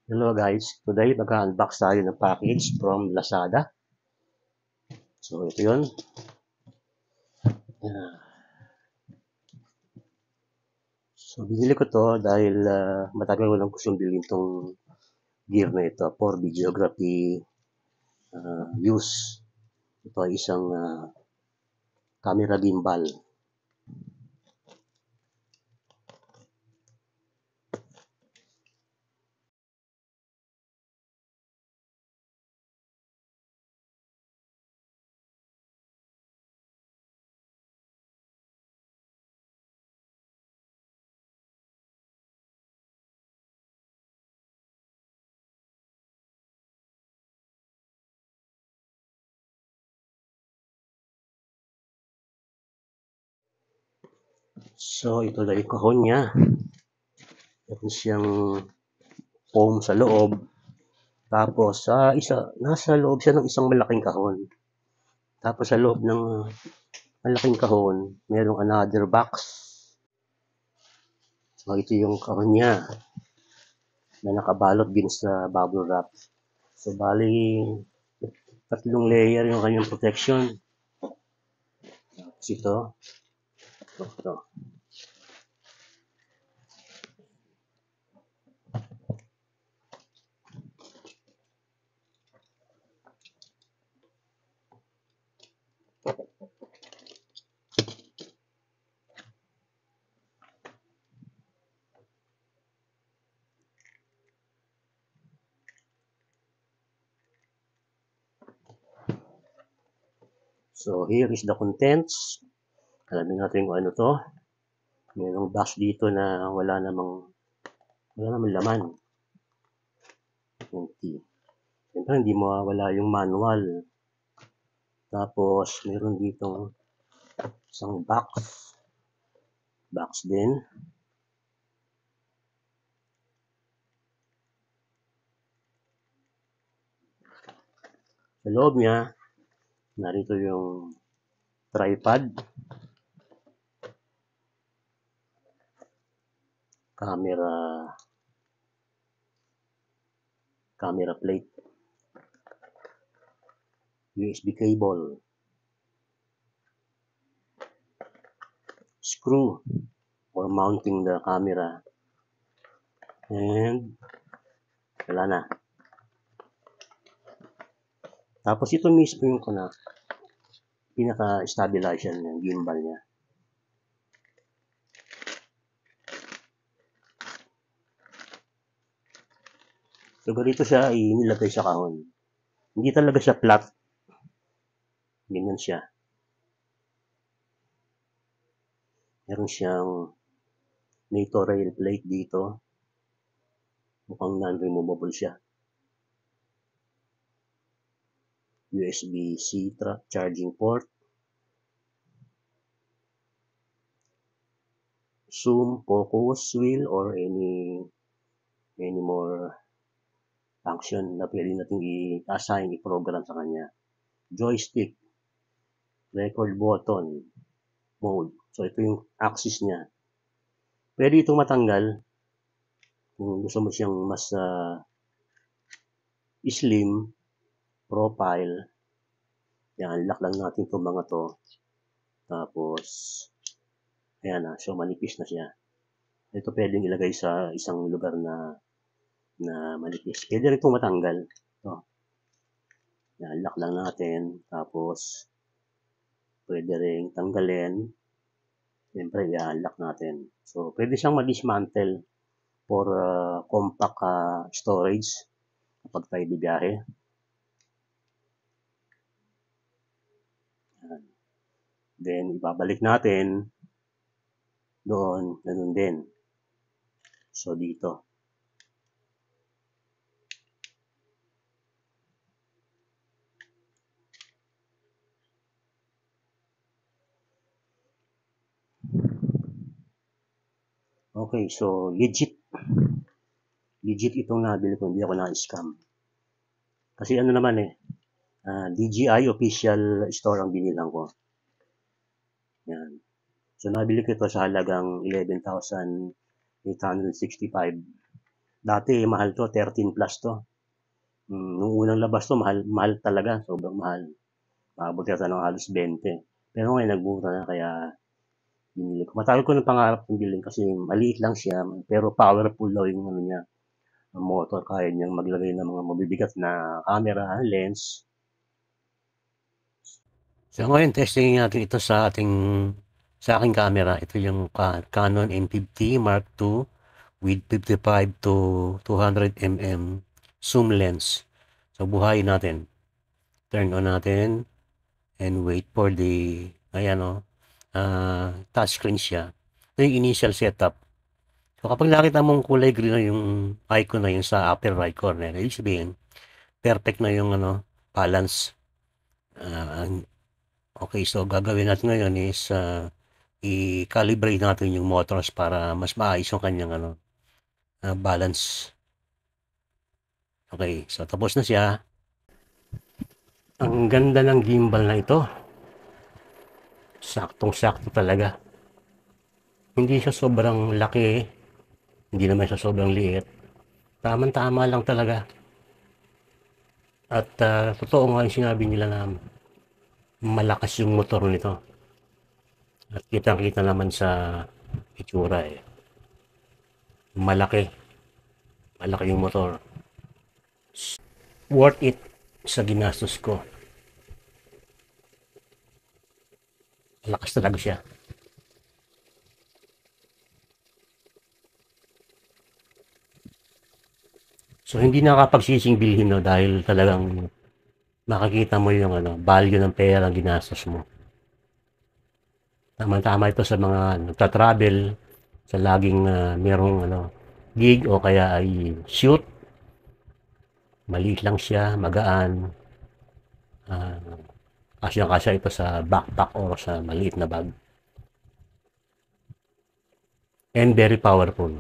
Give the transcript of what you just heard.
Hello guys, today mag-unbox tayo ng package from Lazada. So ito yun. So binili ko to dahil matagal ko lang gustong bilhin tong gear na ito for videography use. Ito ay isang camera gimbal. So ito na yung kahon niya. Meron siyang foam sa loob. Tapos nasa loob siya ng isang malaking kahon. Tapos sa loob ng malaking kahon, merong another box. So ito yung kahon niya na nakabalot din sa bubble wrap. So bali, tatlong layer yung kanyang protection. Tapos ito. So here is the contents. Alamin natin kung ano to. Mayroong box dito na wala namang laman. Empty. Siyempre hindi mawawala yung manual. Tapos meron ditong isang box. Box din. Sa loob niya, narito yung tripod, camera plate, USB cable, screw for mounting the camera, and wala na. Tapos ito mismo yung pinaka-stabilizer ng gimbal niya. So ganito siya inilagay sa kahon. Hindi talaga siya flat. Ganyan siya. Meron siyang NATO rail plate dito. Mukhang non-removable siya. USB-C charging port. Zoom, focus, wheel, or any more function na pwede natin i-assign, i-program sa kanya. Joystick, record button, mode. So ito yung axis niya. Pwede itong matanggal kung gusto mo siyang mas slim, profile. Yan, lock lang natin itong mga to. Tapos, ayan na, so manipis na siya. Ito pwedeng ilagay sa isang lugar na manipis. Pwede rin itong matanggal. Ito. Yan, lock lang natin. Tapos, pwede rin tanggalin. Siyempre, i-unlock natin. So, pwede siyang ma-dismantle for compact storage kapag tayo bibiyahe. Then, ibabalik natin doon, ganun din. So, dito. Okay, so legit itong nabili ko, hindi ako na-scam. Kasi ano naman DJI official store ang binilang ko. Yan. So nabili ko ito sa halagang 11,865. Dati mahal to, 13 plus to. Nung unang labas to, mahal talaga, sobrang mahal. Maabot yata ng halos 20. Pero ngayon nagmura na kaya binili ko. Matagal ko ng pangarap kong bilhin kasi maliit lang siya, pero powerful daw yung ano niya, ang motor. Kaya niyang maglagay ng mga mabibigat na camera, lens. So ngayon, testing natin ito sa aking camera. Ito yung Canon M50 Mark II with 55 to 200 mm zoom lens. So buhayin natin. Turn on natin and wait for the, ayan o, touchscreen siya. Ito yung initial setup. So kapag nakita mong kulay green na yung icon na yun sa upper right corner, ibig sabihin, perfect na yung balance. Okay, so gagawin natin ngayon is i-calibrate natin yung motors para mas maayos yung kanyang balance. Okay, so tapos na siya. Ang ganda ng gimbal na ito. Saktong-sakto talaga. Hindi siya sobrang laki, hindi naman siya sobrang liit. Tamang-tama lang talaga. At totoo nga yung sinabi nila na malakas yung motor nito. At kitang-kita naman sa itsura eh. Malaki. Malaki yung motor. Worth it sa ginastos ko. Malakas talaga siya. So hindi nakapagsising bilhin no dahil talagang makikita mo yung value ng pera ang ginastos mo. Tama-tama ito sa mga nagta-travel, sa laging merong gig o kaya ay shoot. Maliit lang siya, magaan. Kasya-kasya ito sa backpack o sa maliit na bag. And very powerful.